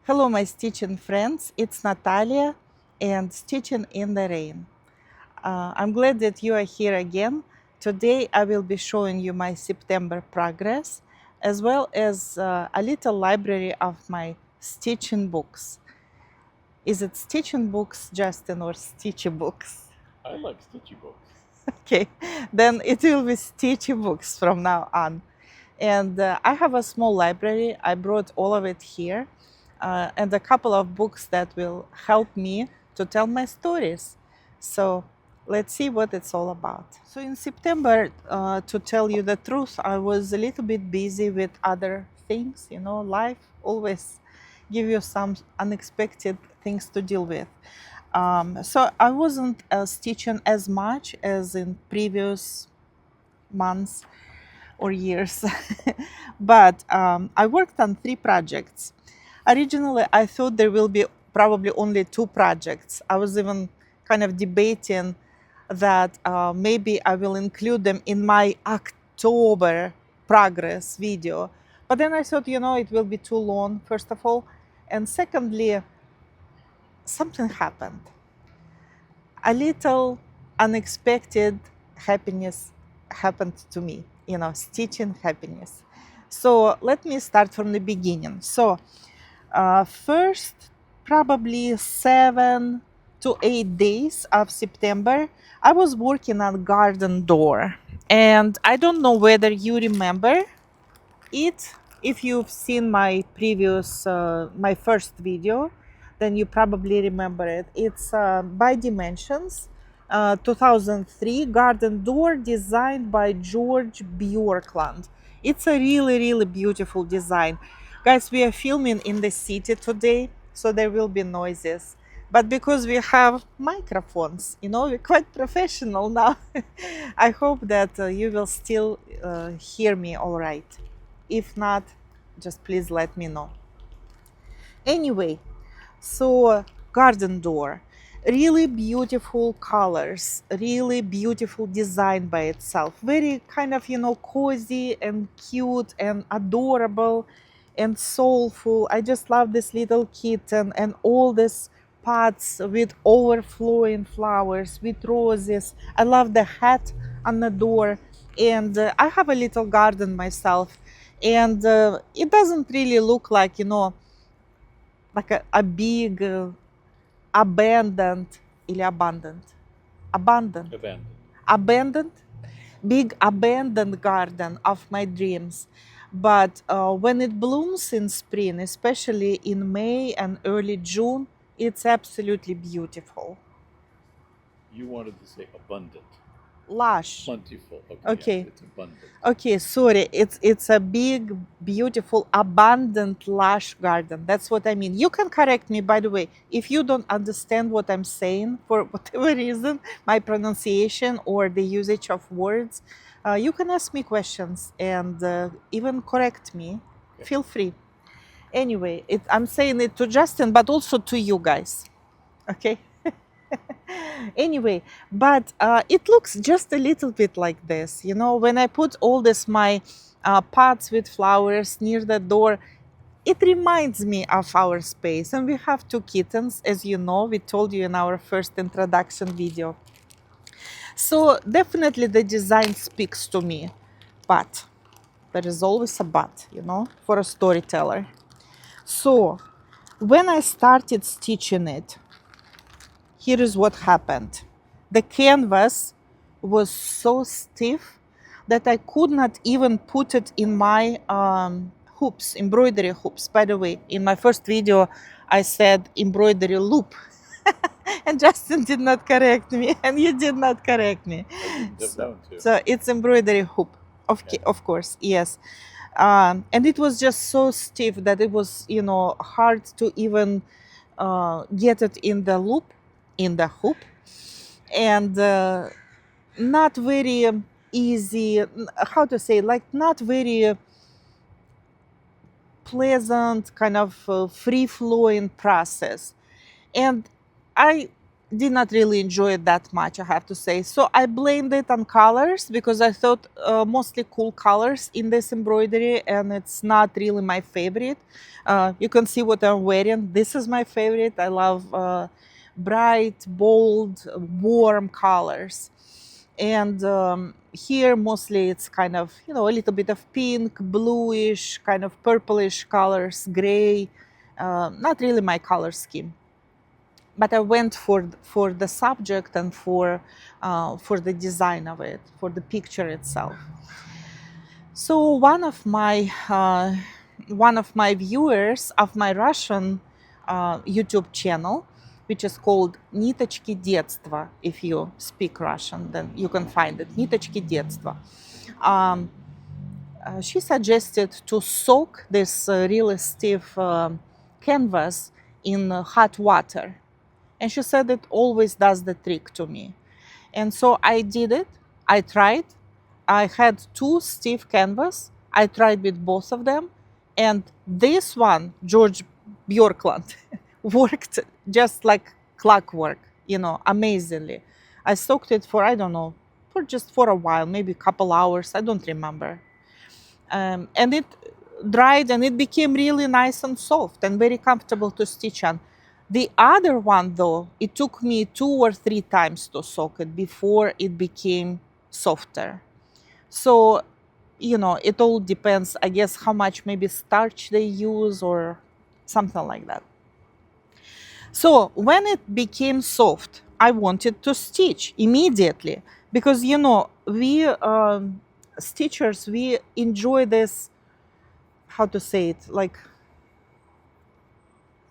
Hello, my stitching friends. It's Natalia and Stitching in the Rain. I'm glad that you are here again. Today I will be showing you my September progress as well as a little library of my stitching books. Is it stitching books, Justin, or stitchy books? I like stitchy books. Okay, then it will be stitchy books from now on. And I have a small library. I brought all of it here and a couple of books that will help me to tell my stories. So let's see what it's all about. So in September, to tell you the truth, I was a little bit busy with other things. You know, life always give you some unexpected things to deal with. So I wasn't stitching as much as in previous months or years. But I worked on 3 projects. Originally, I thought there will be probably only 2 projects. I was even kind of debating that maybe I will include them in my October progress video. But then I thought, you know, it will be too long, first of all. And secondly, something happened. A little unexpected happiness happened to me, you know, stitching happiness. So let me start from the beginning. So first, probably 7 to 8 days of September, I was working on garden door. And I don't know whether you remember it. If you've seen my previous, my first video, then you probably remember it. It's by Dimensions, 2003 garden door designed by George Bjorkland. It's a really, really beautiful design. Guys, we are filming in the city today, so there will be noises. But because we have microphones, you know, we're quite professional now. I hope that you will still hear me all right. If not, just please let me know. Anyway, so garden door, really beautiful colors, really beautiful design by itself. Very kind of, you know, cozy and cute and adorable and soulful. I just love this little kitten and all these pots with overflowing flowers, with roses. I love the hat on the door. And I have a little garden myself. And it doesn't really look like, you know, like a big abandoned или abandoned abandoned Abandoned. abandoned big abandoned garden of my dreams. But when it blooms in spring, especially in May and early June, it's absolutely beautiful. You wanted to say abundant. Lush. Plentiful. Okay, Okay. yes, it's abundant. Okay, sorry. It's a big, beautiful, abundant, lush garden. That's what I mean. You can correct me, by the way, if you don't understand what I'm saying for whatever reason, my pronunciation or the usage of words. You can ask me questions and even correct me. Okay. Feel free. Anyway, I'm saying it to Justin, but also to you guys. Okay. Anyway, but it looks just a little bit like this, you know, when I put all this my pots with flowers near the door, it reminds me of our space. And we have 2 kittens, as you know, we told you in our first introduction video. So definitely the design speaks to me, but there is always a but, you know, for a storyteller. So when I started stitching it, here is what happened. The canvas was so stiff that I could not even put it in my hoops, embroidery hoops. By the way, in my first video, I said embroidery loop. And Justin did not correct me, and you did not correct me. So it's embroidery hoop, of course, yes. And it was just so stiff that it was, you know, hard to even get it in the loop, in the hoop, and not very easy. How to say? Like not very pleasant, kind of free flowing process. And I did not really enjoy it that much, I have to say. So I blamed it on colors because I thought mostly cool colors in this embroidery, and it's not really my favorite. You can see what I'm wearing. This is my favorite. I love bright, bold, warm colors. And here mostly it's kind of, you know, a little bit of pink, bluish, kind of purplish colors, gray. Not really my color scheme. But I went for the subject and for the design of it, for the picture itself. So one of my viewers of my Russian YouTube channel, which is called Ниточки детства. If you speak Russian, then you can find it. Ниточки детства. She suggested to soak this really stiff canvas in hot water. And she said it always does the trick to me. And so I did it. I tried. I had 2 stiff canvas. I tried with both of them. And this one, George Bjorkland, worked just like clockwork, you know, amazingly. I soaked it for, I don't know, for a while, maybe a couple hours. I don't remember. And it dried and it became really nice and soft and very comfortable to stitch on. The other one, though, it took me 2 or 3 times to soak it before it became softer. So, you know, it all depends, I guess, how much maybe starch they use or something like that. So when it became soft, I wanted to stitch immediately because, you know, we stitchers, we enjoy this, how to say it, like,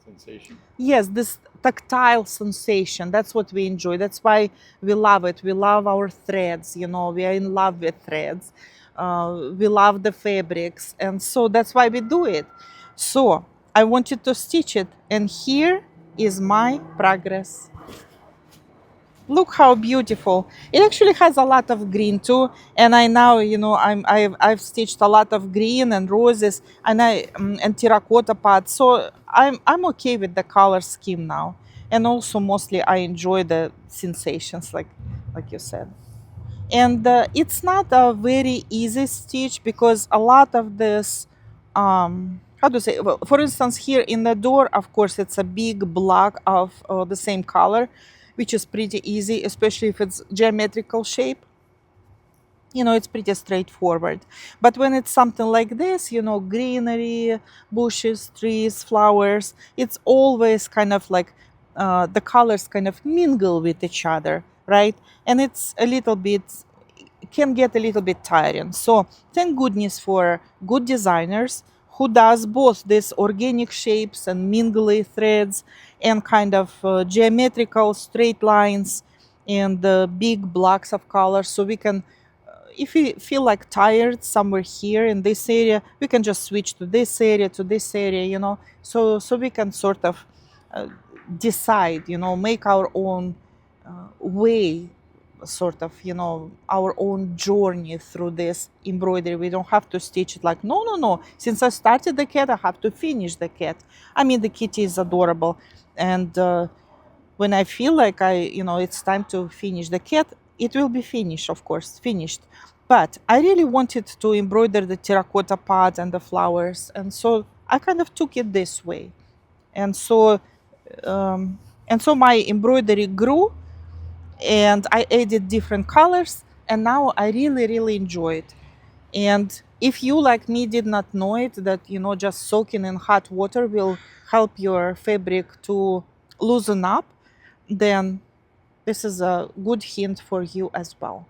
Sensation. yes, this tactile sensation. That's what we enjoy. That's why we love it. We love our threads, you know, we are in love with threads. We love the fabrics. And so that's why we do it. So I wanted to stitch it. And here is my progress. Look how beautiful. It actually has a lot of green too. And I now, you know, I've stitched a lot of green and roses and terracotta parts. So I'm okay with the color scheme now. And also mostly I enjoy the sensations like you said. And it's not a very easy stitch because a lot of this, how to say, well, for instance, here in the door, of course, it's a big block of the same color, which is pretty easy, especially if it's geometrical shape. You know, it's pretty straightforward. But when it's something like this, you know, greenery, bushes, trees, flowers, it's always kind of like the colors kind of mingle with each other, right? And it's a little bit, can get a little bit tiring. So thank goodness for good designers who does both these organic shapes and mingly threads and kind of geometrical straight lines and big blocks of colors. So we can, if we feel like tired somewhere here in this area, we can just switch to this area, you know. So we can sort of decide, you know, make our own way, sort of, you know, our own journey through this embroidery. We don't have to stitch it like, no. Since I started the cat, I have to finish the cat. I mean, the kitty is adorable. And when I feel like you know, it's time to finish the cat, it will be finished, of course, finished. But I really wanted to embroider the terracotta pot and the flowers. And so I kind of took it this way. And so my embroidery grew and I added different colors, and now I really enjoy it. And if you, like me, did not know it, that, you know, just soaking in hot water will help your fabric to loosen up, then this is a good hint for you as well.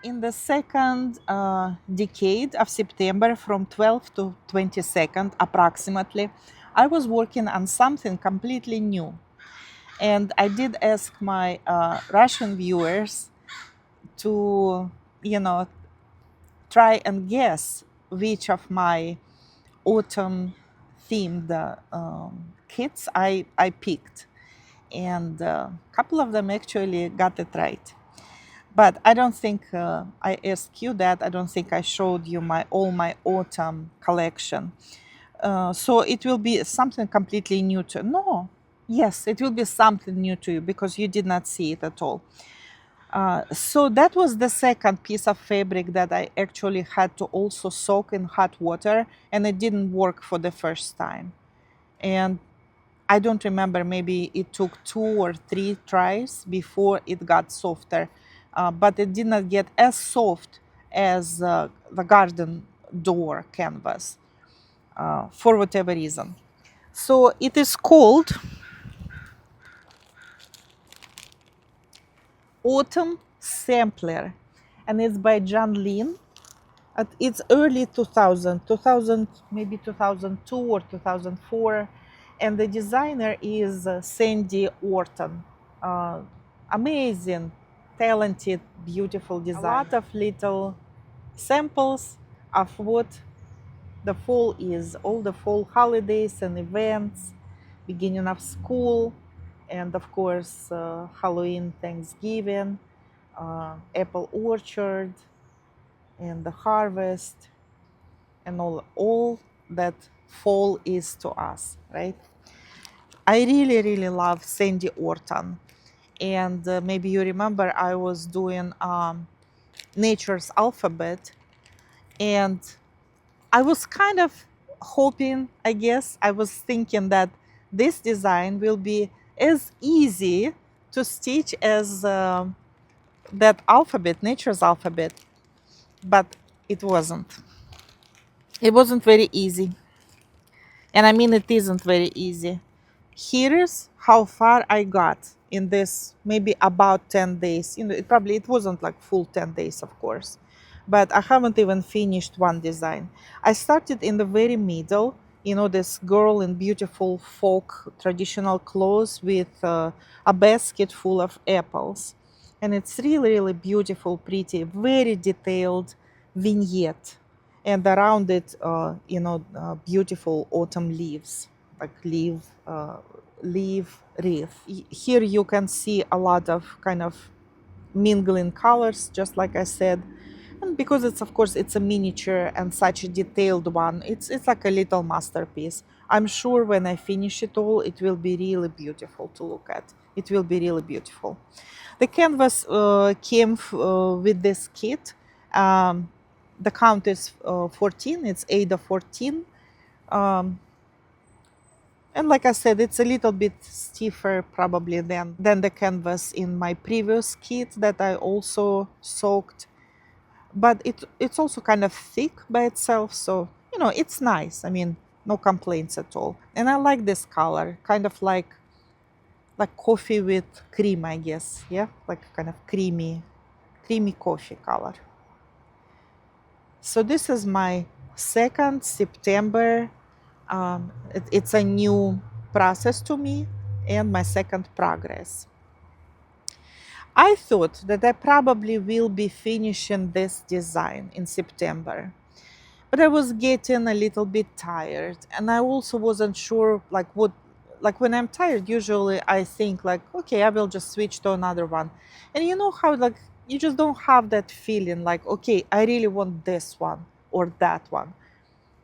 in the second decade of September, from 12th to 22nd approximately, I was working on something completely new. And I did ask my Russian viewers to, try and guess which of my autumn themed kits I picked. And a couple of them actually got it right. But I don't think I asked you that. I don't think I showed you all my autumn collection. So it will be something completely new to no. Yes, it will be something new to you because you did not see it at all. So that was the second piece of fabric that I actually had to also soak in hot water, and it didn't work for the first time. And I don't remember, maybe it took 2 or 3 tries before it got softer, but it did not get as soft as the garden door canvas for whatever reason. So it is called Autumn Sampler, and it's by Janlynn. It's early 2000, maybe 2002 or 2004. And the designer is Sandy Orton. Amazing, talented, beautiful designer. A lot of little samples of what the fall is, all the fall holidays and events, beginning of school, and of course, Halloween, Thanksgiving, apple orchard, and the harvest, and all that fall is to us, right? I really, really love Sandy Orton. And maybe you remember I was doing Nature's Alphabet, and I was kind of hoping, I guess, I was thinking that this design will be as easy to stitch as that alphabet, Nature's Alphabet, but it wasn't. It wasn't very easy. And I mean, it isn't very easy. Here's how far I got in this, maybe about 10 days. It wasn't like full 10 days, of course, but I haven't even finished one design. I started in the very middle, this girl in beautiful folk traditional clothes with a basket full of apples. And it's really, really beautiful, pretty, very detailed vignette. And around it, beautiful autumn leaves, like leaf wreath. Here you can see a lot of kind of mingling colors, just like I said. And because of course, it's a miniature and such a detailed one, it's like a little masterpiece. I'm sure when I finish it all, it will be really beautiful to look at. It will be really beautiful. The canvas came with this kit. The count is 14, it's Ada 14. And like I said, it's a little bit stiffer probably than the canvas in my previous kit that I also soaked. But it's also kind of thick by itself, so it's nice. I mean, no complaints at all. And I like this color, kind of like coffee with cream, I guess. Yeah, like kind of creamy coffee color. So this is my second September. It's a new process to me and my second progress. I thought that I probably will be finishing this design in September, but I was getting a little bit tired, and I also wasn't sure like when I'm tired, usually I think like, okay, I will just switch to another one. And you know how like you just don't have that feeling like, okay, I really want this one or that one.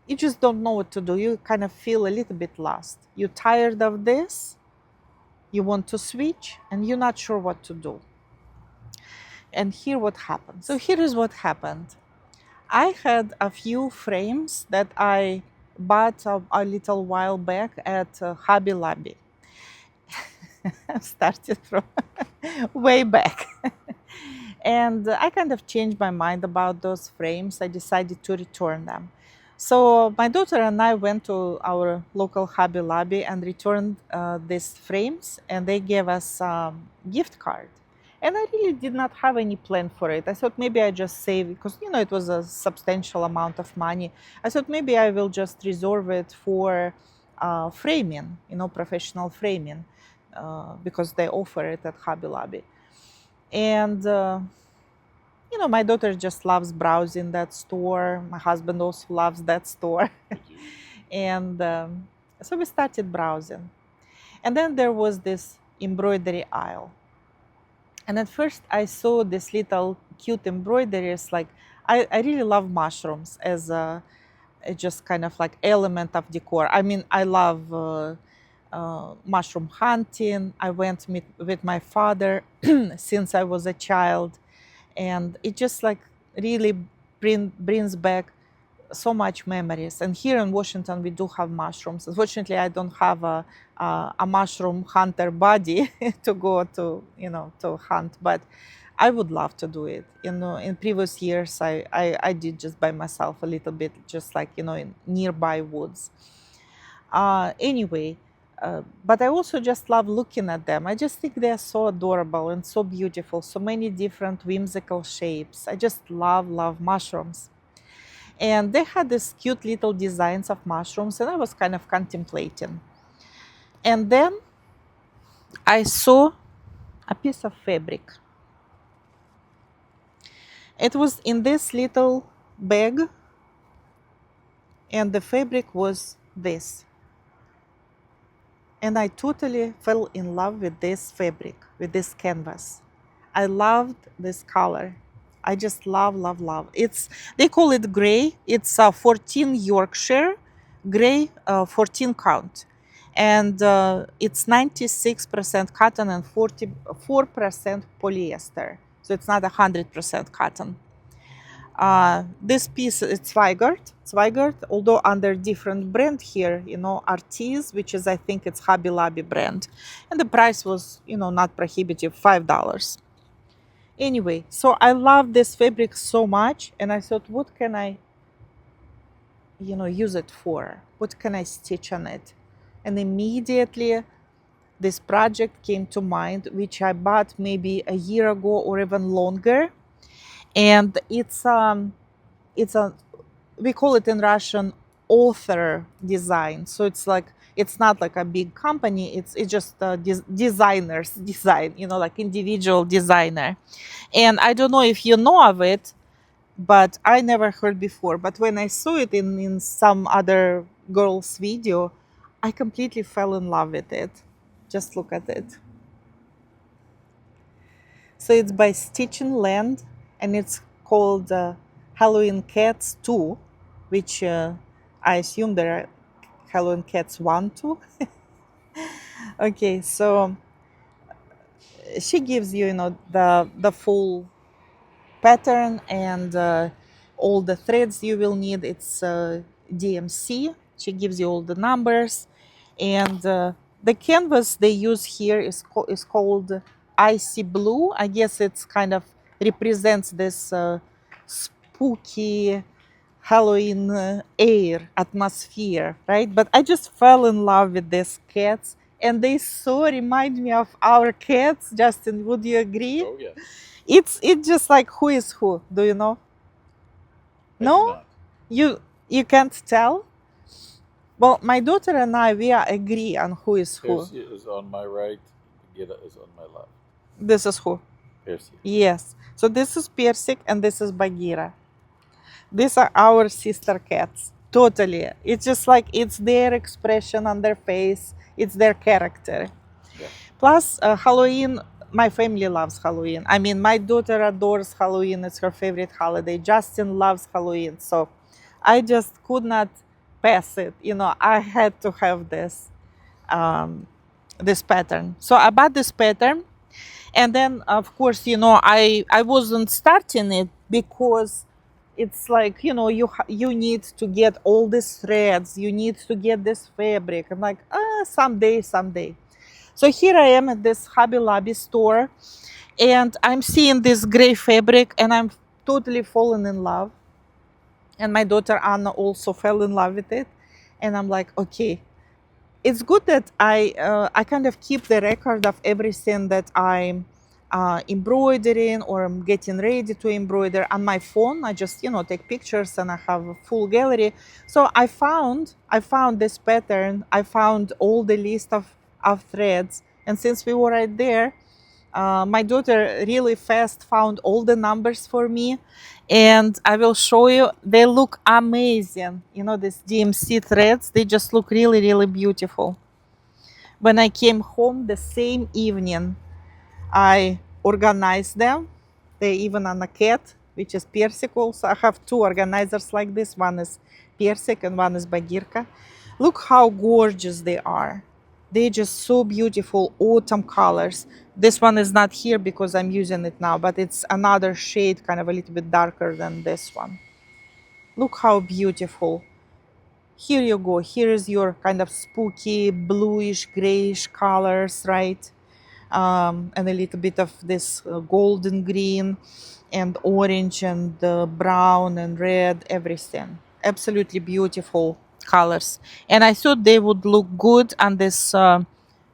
You just don't know what to do. You kind of feel a little bit lost. You're tired of this, you want to switch, and you're not sure what to do. And here what happened. So here is what happened. I had a few frames that I bought a little while back at Hobby Lobby. I started from way back. And I kind of changed my mind about those frames. I decided to return them. So my daughter and I went to our local Hobby Lobby and returned these frames, and they gave us a gift card. And I really did not have any plan for it. I thought maybe I just save it because, it was a substantial amount of money. I thought maybe I will just reserve it for framing, professional framing, because they offer it at Hobby Lobby. And, my daughter just loves browsing that store. My husband also loves that store. And so we started browsing. And then there was this embroidery aisle. And at first I saw this little cute embroideries. Like, I really love mushrooms as a just kind of like element of decor. I mean, I love mushroom hunting. I went with my father since I was a child. And it just like really brings back so much memories. And here in Washington, we do have mushrooms. Unfortunately, I don't have a mushroom hunter body to go to hunt, but I would love to do it. In previous years, I did just by myself a little bit, just like, in nearby woods. Anyway, but I also just love looking at them. I just think they're so adorable and so beautiful, so many different whimsical shapes. I just love mushrooms. And they had these cute little designs of mushrooms, and I was kind of contemplating. And then I saw a piece of fabric. It was in this little bag, and the fabric was this. And I totally fell in love with this fabric, with this canvas. I loved this color. I just love. They call it gray. It's 14 Yorkshire, gray 14 count. And it's 96% cotton and 44% polyester. So it's not 100% cotton. This piece, it's Zweigart, although under different brand here, Artis, which is, I think it's Hobby Lobby brand. And the price was, not prohibitive, $5. Anyway, so I love this fabric so much, and I thought, what can I, use it for? What can I stitch on it? And immediately this project came to mind, which I bought maybe a year ago or even longer. And it's a, we call it in Russian, author design. So it's not like a big company, it's just a designer's design, like individual designer. And I don't know if you know of it, but I never heard before. But when I saw it in some other girl's video, I completely fell in love with it. Just look at it. So it's by Stitching Land, and it's called Halloween Cats 2, which I assume there are Halloween Cats 1 too. Okay, so she gives you, the full pattern and all the threads you will need. It's DMC. She gives you all the numbers, and the canvas they use here is called Icy Blue. I guess it's kind of represents this spooky Halloween air, atmosphere, right? But I just fell in love with these cats, and they so remind me of our cats. Justin, would you agree? Oh, yeah. It's just like who is who. Do you know? I do No? not. You can't tell? Well, my daughter and I, we agree on who is who. Percy is on my right, Gita is on my left. This is who? Percy. Yes. So this is Persik and this is Bagheera. These are our sister cats. Totally. It's just like it's their expression on their face. It's their character. Yeah. Plus, Halloween, my family loves Halloween. I mean, my daughter adores Halloween. It's her favorite holiday. Justin loves Halloween. So I just could not pass it. I had to have this, this pattern. So I bought this pattern. And then, of course, I wasn't starting it because it's like, you need to get all these threads. You need to get this fabric. I'm like, someday. So here I am at this Hobby Lobby store, and I'm seeing this gray fabric, and I'm totally falling in love. And my daughter Anna also fell in love with it. And I'm like, okay, it's good that I kind of keep the record of everything that I embroidering or I'm getting ready to embroider. On my phone, I just take pictures and I have a full gallery. So I found this pattern. I found all the list of threads, and since we were right there, my daughter really fast found all the numbers for me, and I will show you. They look amazing. These DMC threads, they just look really, really beautiful. When I came home the same evening, I organized them. They even on a cat, which is Persicle. So I have two organizers like this. One is Persik and one is Bagirka. Look how gorgeous they are. They're just so beautiful, autumn colors. This one is not here because I'm using it now, but it's another shade, kind of a little bit darker than this one. Look how beautiful. Here you go. Here is your kind of spooky, bluish, grayish colors, right? And a little bit of this golden green and orange and brown and red, everything. Absolutely beautiful colors. And I thought they would look good on this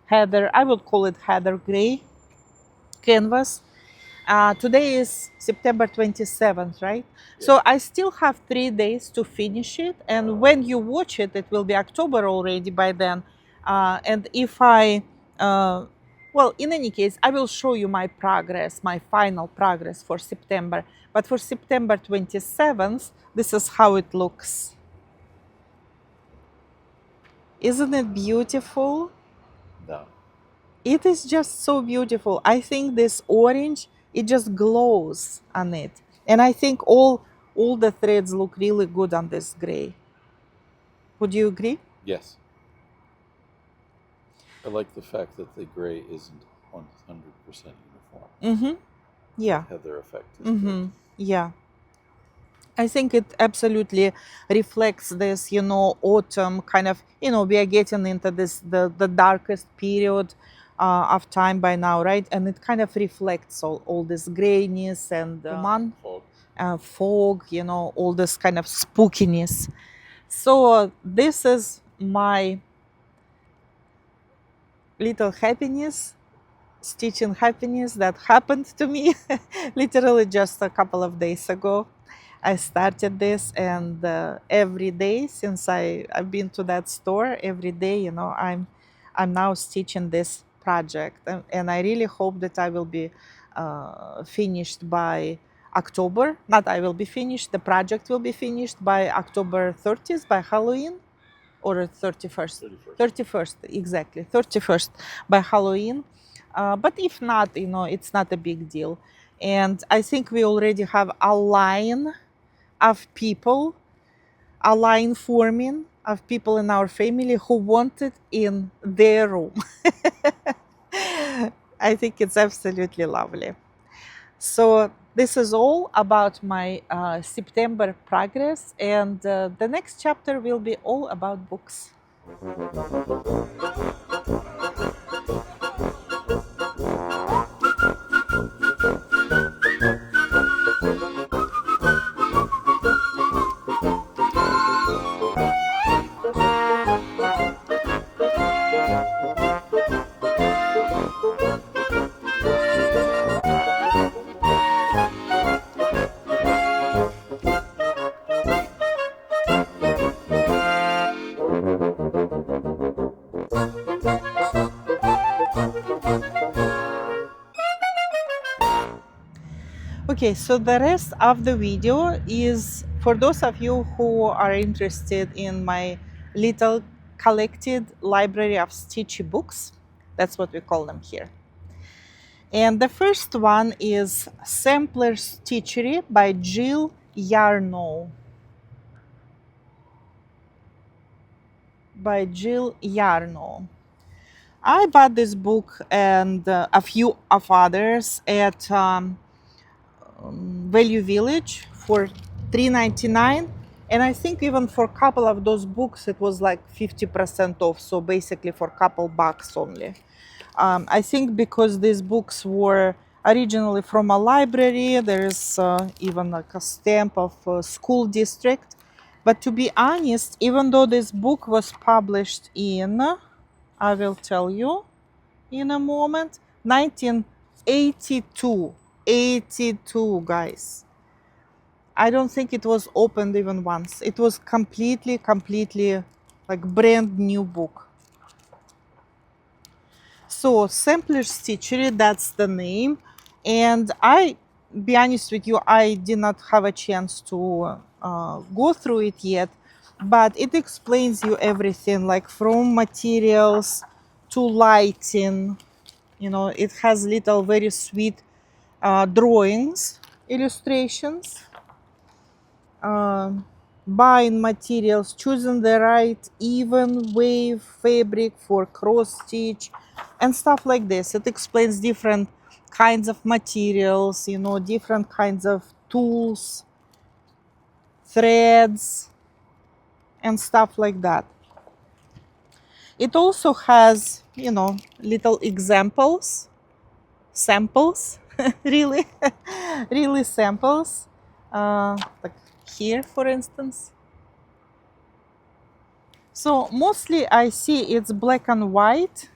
heather, I would call it heather gray canvas. Today is September 27th, right? Yeah. So I still have 3 days to finish it. And when you watch it, it will be October already by then. And if well, in any case, I will show you my progress, my final progress for September. But for September 27th, this is how it looks. Isn't it beautiful? No. It is just so beautiful. I think this orange, it just glows on it. And I think all the threads look really good on this gray. Would you agree? Yes. I like the fact that the gray isn't 100% uniform. Mm-hmm. Yeah. Heather effect is Mm-hmm. good. Yeah. I think it absolutely reflects this, autumn kind of, we are getting into this, the darkest period of time by now, right? And it kind of reflects all this grayness and fog, all this kind of spookiness. So this is my little happiness, stitching happiness that happened to me literally just a couple of days ago. I started this, and every day since I've been to that store, every day, I'm now stitching this project, and I really hope that I will be finished by October. Not I will be finished. The project will be finished by October 30th, by Halloween, or 31st. 31st, exactly, 31st by Halloween. But if not, it's not a big deal. And I think we already have a line of people, a line forming of people in our family who want it in their room. I think it's absolutely lovely. So this is all about my September progress, and the next chapter will be all about books. Okay, so the rest of the video is for those of you who are interested in my little collected library of stitchy books. That's what we call them here. And the first one is Sampler Stitchery by Jill Yarnow. I bought this book and a few of others at Value Village for $3.99, and I think even for a couple of those books it was like 50% off, so basically for a couple bucks only. I think because these books were originally from a library, there's even like a stamp of a school district. But to be honest, even though this book was published in, I will tell you in a moment, 1980, 82. 82, guys. I don't think it was opened even once. It was completely like brand new book. So Sampler Stitchery, that's the name. And I, be honest with you, I did not have a chance to go through it yet, but it explains you everything, like from materials to lighting. You know, it has little very sweet drawings, illustrations. Buying materials, choosing the right even wave fabric for cross stitch and stuff like this. It explains different kinds of materials, you know, different kinds of tools, threads, and stuff like that. It also has, you know, little examples, samples, really, really samples, like here, for instance. So mostly I see it's black and white.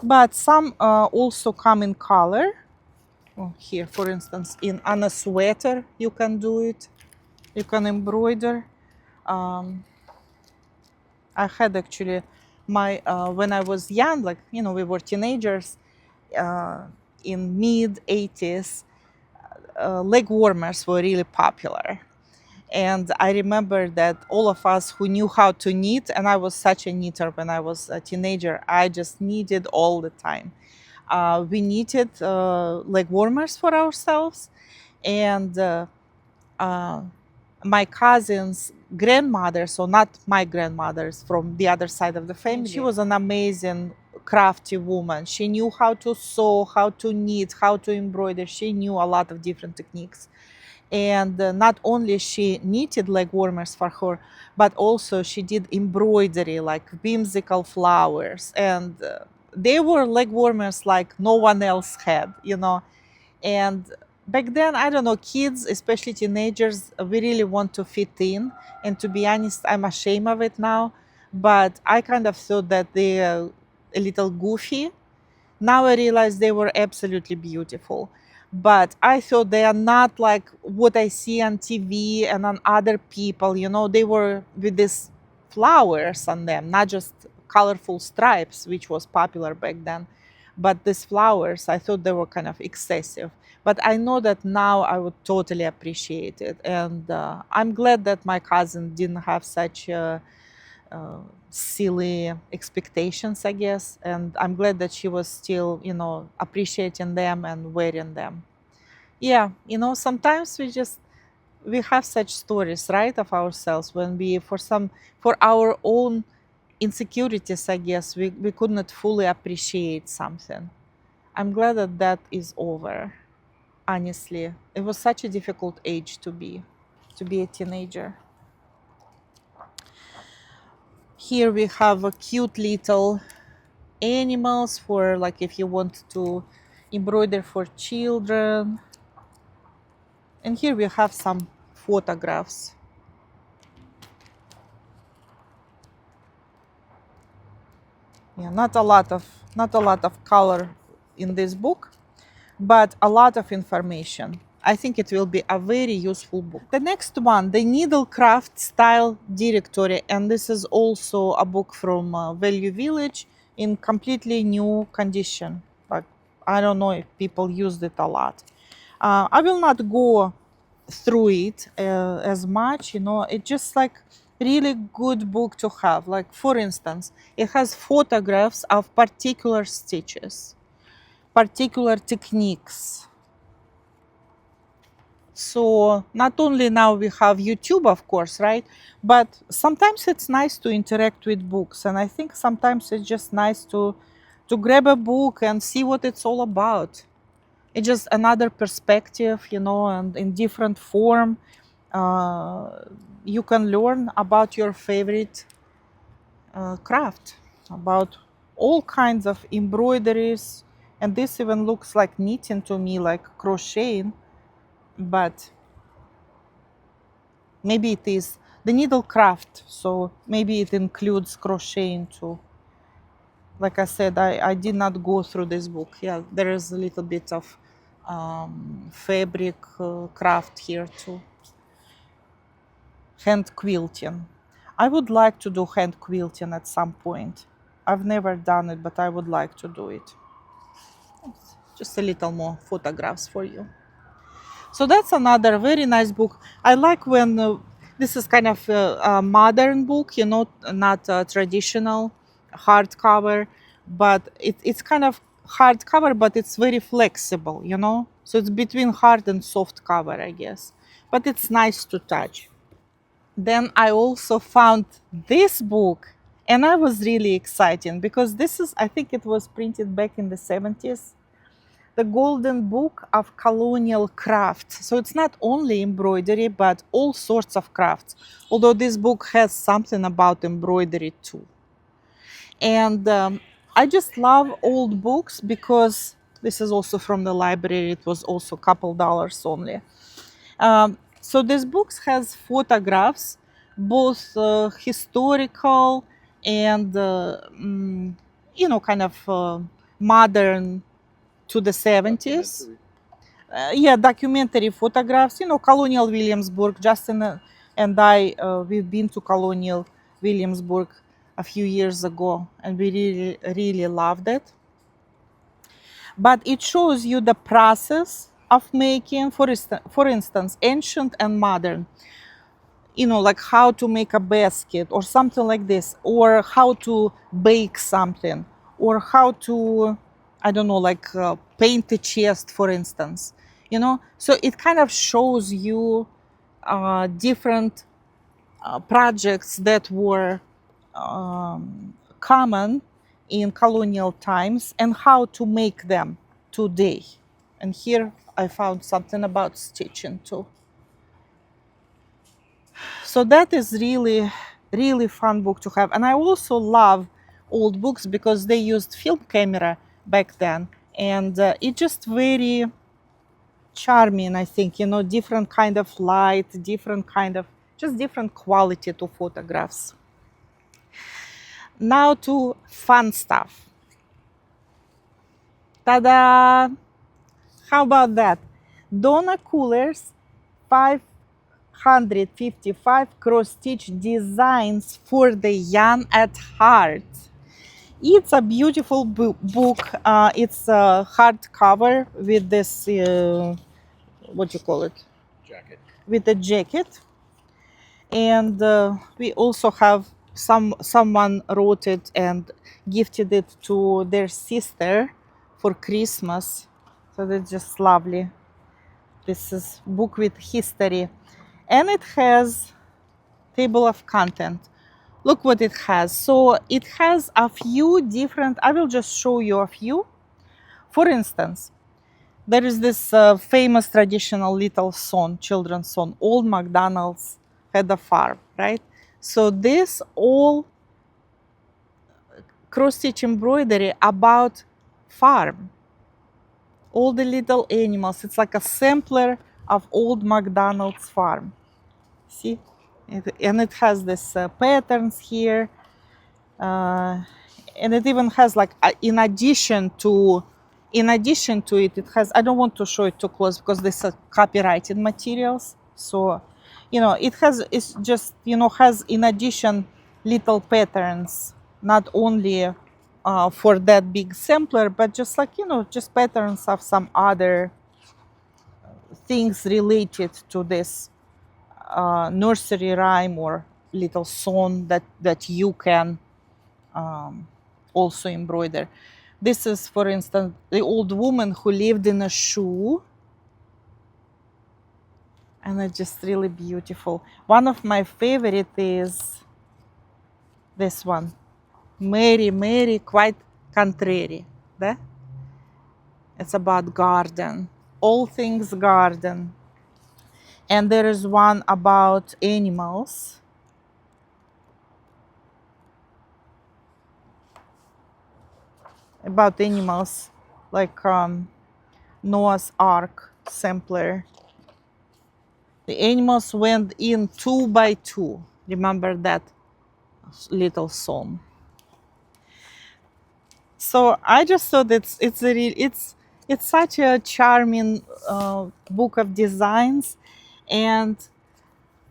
But some also come in color. Oh, here, for instance, on a sweater, you can do it. You can embroider. I had actually my, when I was young, like, you know, we were teenagers in mid 80s, leg warmers were really popular. And I remember that all of us who knew how to knit, and I was such a knitter when I was a teenager, I just knitted all the time. We knitted leg warmers for ourselves, and my cousin's grandmother, so not my grandmother's, from the other side of the family, she was an amazing crafty woman. She knew how to sew, how to knit, how to embroider. She knew a lot of different techniques. And not only she knitted leg warmers for her, but also she did embroidery, like whimsical flowers. And they were leg warmers like no one else had, you know. And back then, I don't know, kids, especially teenagers, we really want to fit in. And to be honest, I'm ashamed of it now. But I kind of thought that they're a little goofy. Now I realize they were absolutely beautiful. But I thought they are not like what I see on TV and on other people. You know, they were with these flowers on them, not just colorful stripes, which was popular back then. But these flowers, I thought they were kind of excessive. But I know that now I would totally appreciate it. And I'm glad that my cousin didn't have such silly expectations, I guess. And I'm glad that she was still, you know, appreciating them and wearing them. Yeah, you know, sometimes we have such stories, right, of ourselves when we, for our own insecurities, I guess, we could not fully appreciate something. I'm glad that that is over, honestly. It was such a difficult age to be a teenager. Here we have a cute little animals for, like, if you want to embroider for children. And here we have some photographs. Yeah, not a lot of color in this book, but a lot of information. I think it will be a very useful book. The next one, the Needlecraft Style Directory, and this is also a book from Value Village in completely new condition. But I don't know if people used it a lot. I will not go through it as much, you know. It's just like really good book to have. Like, for instance, it has photographs of particular stitches, particular techniques. So not only now we have YouTube, of course, right? But sometimes it's nice to interact with books. And I think sometimes it's just nice to grab a book and see what it's all about. It's just another perspective, you know, and in different form. You can learn about your favorite craft, about all kinds of embroideries. And this even looks like knitting to me, like crocheting. But maybe it is the needlecraft, so maybe it includes crocheting too. Like I said, I did not go through this book. Yeah, there is a little bit of fabric craft here too. Hand quilting. I would like to do hand quilting at some point. I've never done it, but I would like to do it. Just a little more photographs for you. So that's another very nice book. I like when this is kind of a modern book, you know, not a traditional hardcover, but it's kind of hardcover, but it's very flexible, you know. So it's between hard and soft cover, I guess. But it's nice to touch. Then I also found this book, and I was really excited because this is, I think it was printed back in the 70s, the Golden Book of Colonial Crafts. So it's not only embroidery, but all sorts of crafts. Although this book has something about embroidery too. And I just love old books because this is also from the library. It was also a couple dollars only. So this book has photographs, both historical and, you know, kind of modern to the 70s. Yeah, documentary photographs, you know, Colonial Williamsburg. Justin and I, we've been to Colonial Williamsburg a few years ago, and we really, really loved it. But it shows you the process of making, for instance, ancient and modern, you know, like how to make a basket or something like this, or how to bake something, or how to, I don't know, like paint a chest, for instance, you know. So it kind of shows you different projects that were common in colonial times and how to make them today. And here I found something about stitching too. So that is really, really fun book to have. And I also love old books because they used film camera back then. And it's just very charming, I think, you know, different kind of light, different kind of, just different quality to photographs. Now to fun stuff. Ta-da! How about that? Donna Cooler's 555 cross-stitch designs for the young at heart. It's a beautiful book. It's a hardcover with this, what do you call it? Jacket. With a jacket. And we also have someone wrote it and gifted it to their sister for Christmas. So that's just lovely. This is book with history. And it has table of content. Look what it has. So it has a few different, I will just show you a few. For instance, there is this famous traditional little song, children's song, Old MacDonald's Had a Farm, right? So this all cross-stitch embroidery about farm. All the little animals. It's like a sampler of Old MacDonald's farm. See? And it has this patterns here. And it even has like, in addition to it, it has, I don't want to show it too close because these are copyrighted materials. So, you know, it's just, you know, has in addition little patterns, not only for that big sampler, but just like, you know, just patterns of some other things related to this nursery rhyme or little song that you can also embroider. This is, for instance, the old woman who lived in a shoe. And it's just really beautiful. One of my favorite is this one. Mary, Mary, quite contrary. Да? It's about garden. All things garden. And there is one about animals. About animals, like Noah's Ark sampler. The animals went in 2 by 2. Remember that little song? So I just thought it's such a charming book of designs, and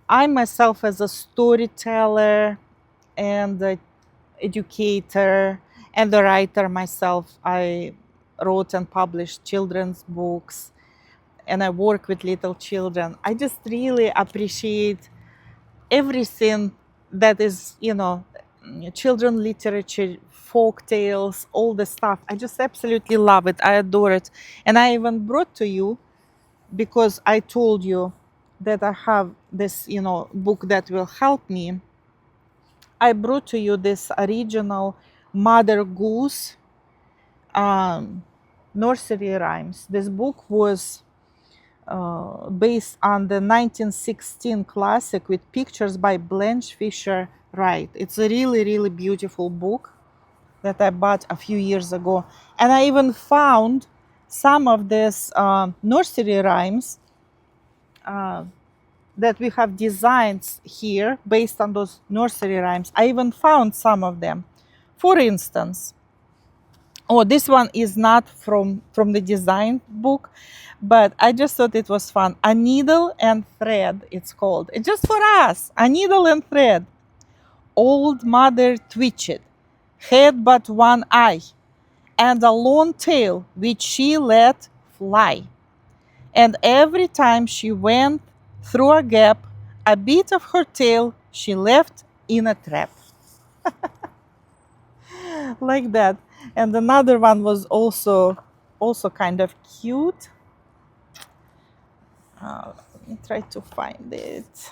I myself as a storyteller and a educator and a writer myself, I wrote and published children's books, and I work with little children. I just really appreciate everything that is, children literature, folk tales, all the stuff. I just absolutely love it. I adore it. And I even brought to you, because I told you that I have this, book that will help me. I brought to you this original Mother Goose nursery rhymes. This book was based on the 1916 classic with pictures by Blanche Fisher Wright. It's a really, really beautiful book that I bought a few years ago. And I even found some of these nursery rhymes that we have designs here based on those nursery rhymes. I even found some of them. For instance, this one is not from the design book, but I just thought it was fun. A needle and thread, it's called. It's just for us, a needle and thread. Old mother twitched, had but one eye, and a long tail which she let fly. And every time she went through a gap, a bit of her tail she left in a trap. Like that. And another one was also kind of cute. Let me try to find it.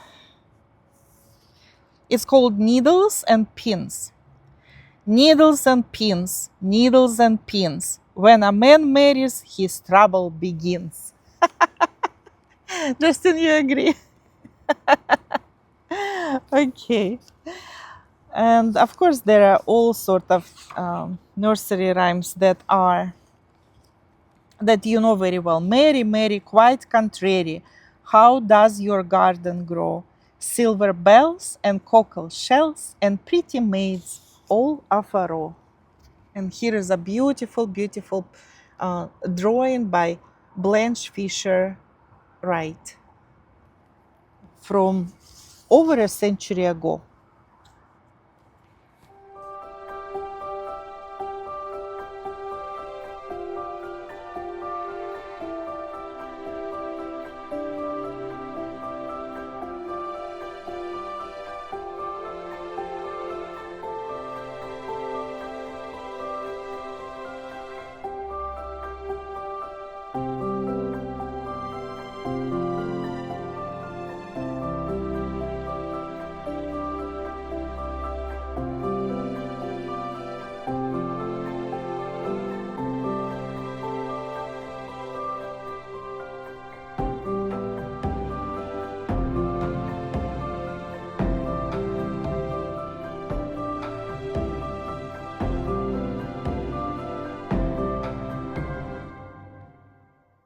It's called Needles and Pins. Needles and pins, needles and pins. When a man marries, his trouble begins. Justin, you agree? Okay. And of course, there are all sort of nursery rhymes that you know very well. Mary, Mary, quite contrary, how does your garden grow? Silver bells and cockle shells and pretty maids all of a row. And here is a beautiful, beautiful drawing by Blanche Fisher Wright from over a century ago.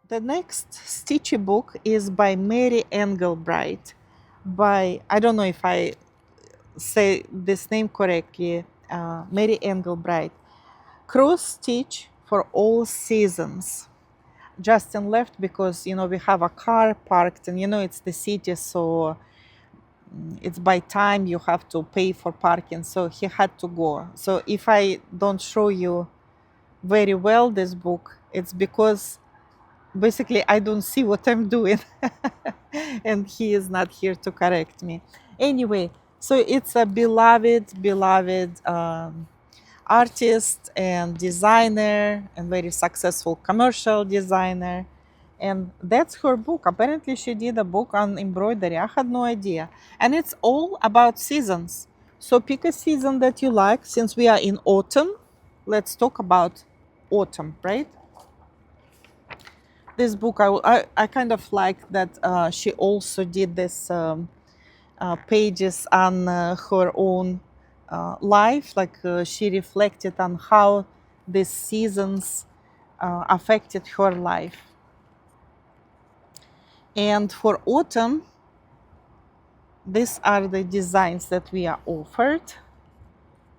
The next stitchy book is by Mary Engelbreit. I don't know if I say this name correctly, Mary Engelbreit. Cross Stitch for All Seasons. Justin left because, we have a car parked and, it's the city, so it's by time you have to pay for parking, so he had to go. So if I don't show you very well this book, it's because basically I don't see what I'm doing and he is not here to correct me. Anyway, so it's a beloved artist and designer and very successful commercial designer. And that's her book. Apparently she did a book on embroidery. I had no idea. And it's all about seasons. So pick a season that you like. Since we are in autumn, let's talk about autumn, right? This book, I kind of like that she also did this pages on her own life, like she reflected on how these seasons affected her life. And for autumn, these are the designs that we are offered.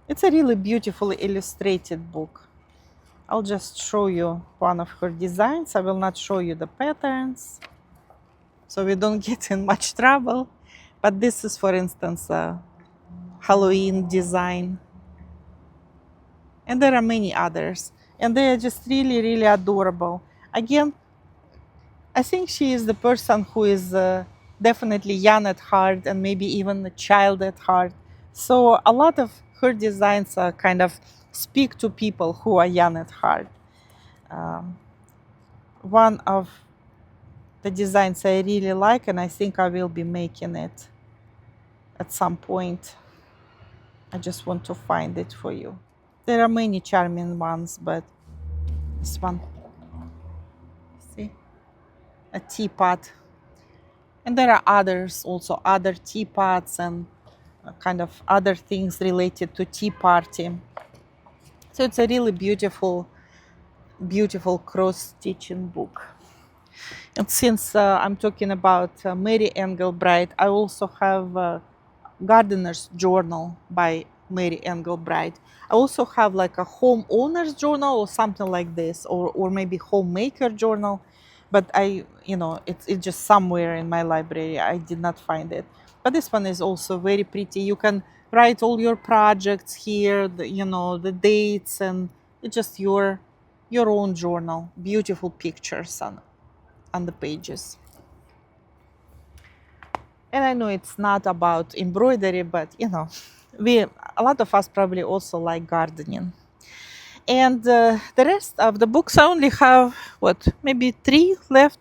It's a really beautifully illustrated book. I'll just show you one of her designs. I will not show you the patterns, so we don't get in much trouble. But this is, for instance, a Halloween design. And there are many others. And they are just really, really adorable. Again, I think she is the person who is definitely young at heart and maybe even a child at heart. So a lot of her designs are kind of speak to people who are young at heart. One of the designs I really like, and I think I will be making it at some point. I just want to find it for you. There are many charming ones, but this one, see, a teapot. And there are others also, other teapots and kind of other things related to tea party. So it's a really beautiful, beautiful cross-stitching book. And since I'm talking about Mary Engelbreit, I also have Gardener's Journal by Mary Engelbreit. I also have like a homeowner's journal or something like this, or maybe homemaker journal, but it's just somewhere in my library. I did not find it. But this one is also very pretty. You can write all your projects here, the dates, and it's just your own journal. Beautiful pictures on the pages. And I know it's not about embroidery, but a lot of us probably also like gardening. And the rest of the books, I only have maybe 3 left.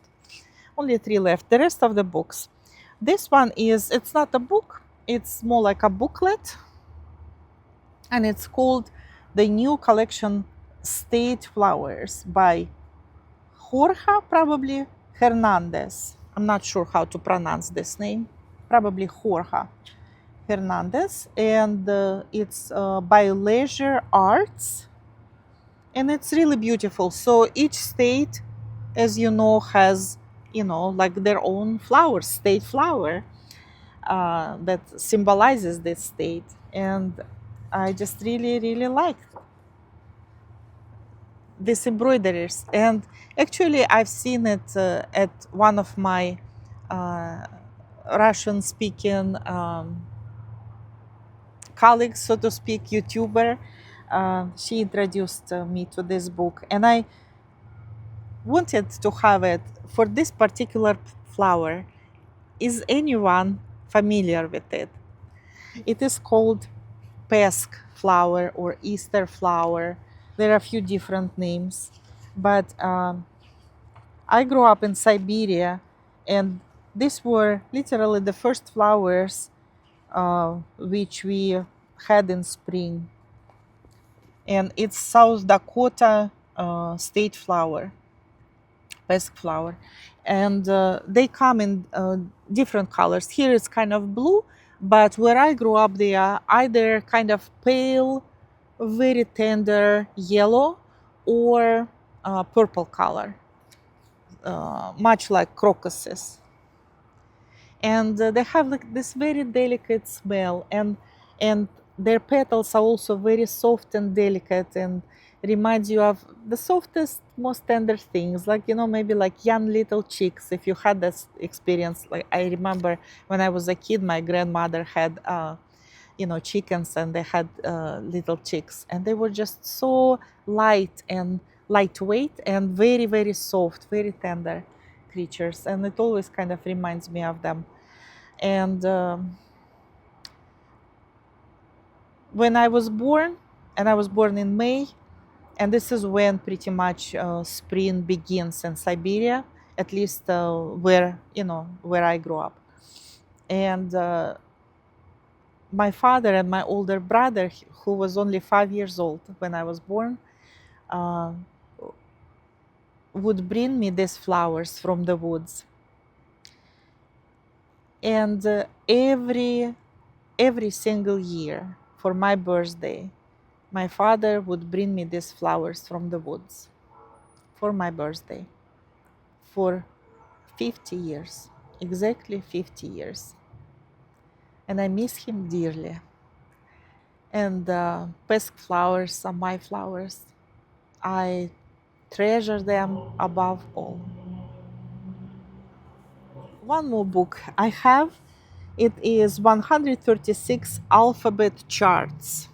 Only 3 left. The rest of the books. This one it's not a book, it's more like a booklet. And it's called The New Collection State Flowers by Jorge, probably Hernandez. I'm not sure how to pronounce this name. Probably Jorge Hernandez. And it's by Leisure Arts. And it's really beautiful. So each state, as you know, has, like their own flower, state flower that symbolizes this state. And I just really, really liked these embroideries. And actually, I've seen it at one of my Russian-speaking colleagues, so to speak, YouTuber. She introduced me to this book, and I wanted to have it for this particular flower. Is anyone familiar with it? It is called Pesk flower or Easter flower. There are a few different names, but I grew up in Siberia, and these were literally the first flowers which we had in spring. And it's South Dakota state flower, Pesk flower. And they come in different colors. Here it's kind of blue, but where I grew up, they are either kind of pale, very tender yellow, or purple color, much like crocuses. And they have like this very delicate smell, and their petals are also very soft and delicate, and reminds you of the softest, most tender things, like maybe like young little chicks. If you had this experience, like I remember when I was a kid, my grandmother had chickens, and they had little chicks, and they were just so light and lightweight and very, very soft, very tender creatures, and it always kind of reminds me of them. And when I was born, and I was born in May, and this is when pretty much spring begins in Siberia, at least where I grew up. And my father and my older brother, who was only 5 years old when I was born, would bring me these flowers from the woods. And every single year for my birthday, my father would bring me these flowers from the woods for my birthday for 50 years, exactly 50 years. And I miss him dearly. And Pesk flowers are my flowers. I treasure them above all. One more book I have, it is 136 alphabet charts.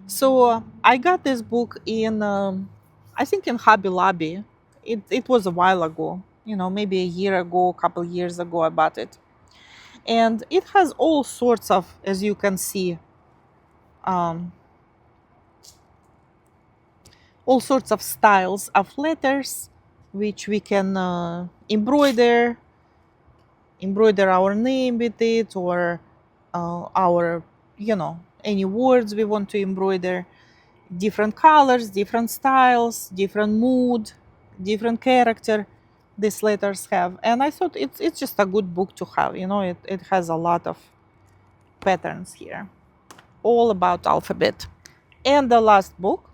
So I got this book in, I think in Hobby Lobby. It was a while ago, maybe a year ago, a couple years ago I bought it. And it has all sorts of, as you can see, um, all sorts of styles of letters, which we can embroider our name with it, or our, any words we want to embroider. Different colors, different styles, different mood, different character these letters have. And I thought it's just a good book to have. It has a lot of patterns here, all about alphabet. And the last book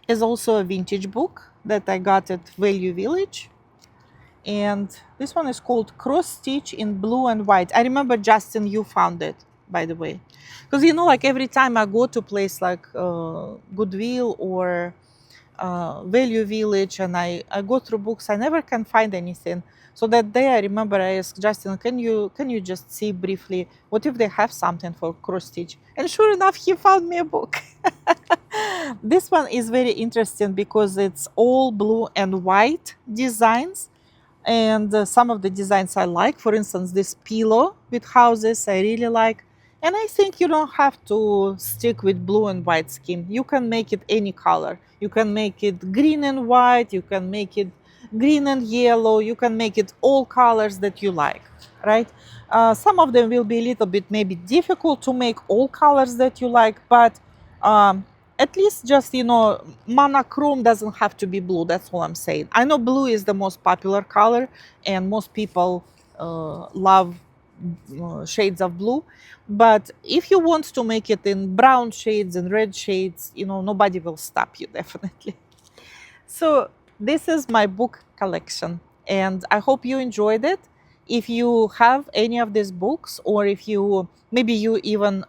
is also a vintage book that I got at Value Village. And this one is called Cross Stitch in Blue and White. I remember, Justin, you found it, by the way. Because, like every time I go to a place like Goodwill or Value Village and I go through books, I never can find anything. So that day I remember I asked Justin, can you just see briefly, what if they have something for cross stitch? And sure enough, he found me a book. This one is very interesting because it's all blue and white designs. And some of the designs I like. For instance, this pillow with houses I really like. And I think you don't have to stick with blue and white scheme. You can make it any color. You can make it green and white. You can make it green and yellow. You can make it all colors that you like, right? Some of them will be a little bit maybe difficult to make all colors that you like, but at least just, monochrome doesn't have to be blue. That's all I'm saying. I know blue is the most popular color and most people love shades of blue. But if you want to make it in brown shades and red shades, nobody will stop you, definitely. So this is my book collection, and I hope you enjoyed it. If you have any of these books, or if you even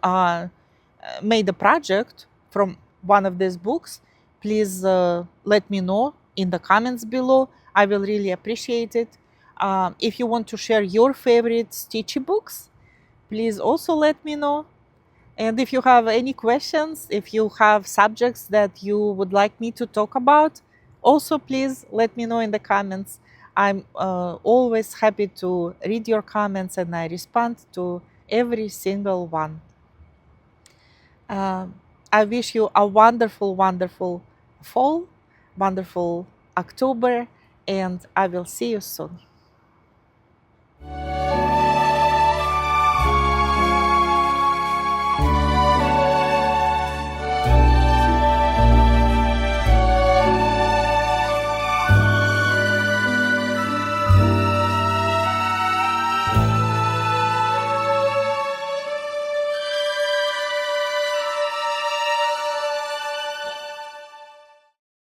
made a project from one of these books, please let me know in the comments below. I will really appreciate it. If you want to share your favorite stitchy books, please also let me know. And if you have any questions, if you have subjects that you would like me to talk about, also please let me know in the comments. I'm always happy to read your comments, and I respond to every single one. I wish you a wonderful, wonderful fall, wonderful October, and I will see you soon.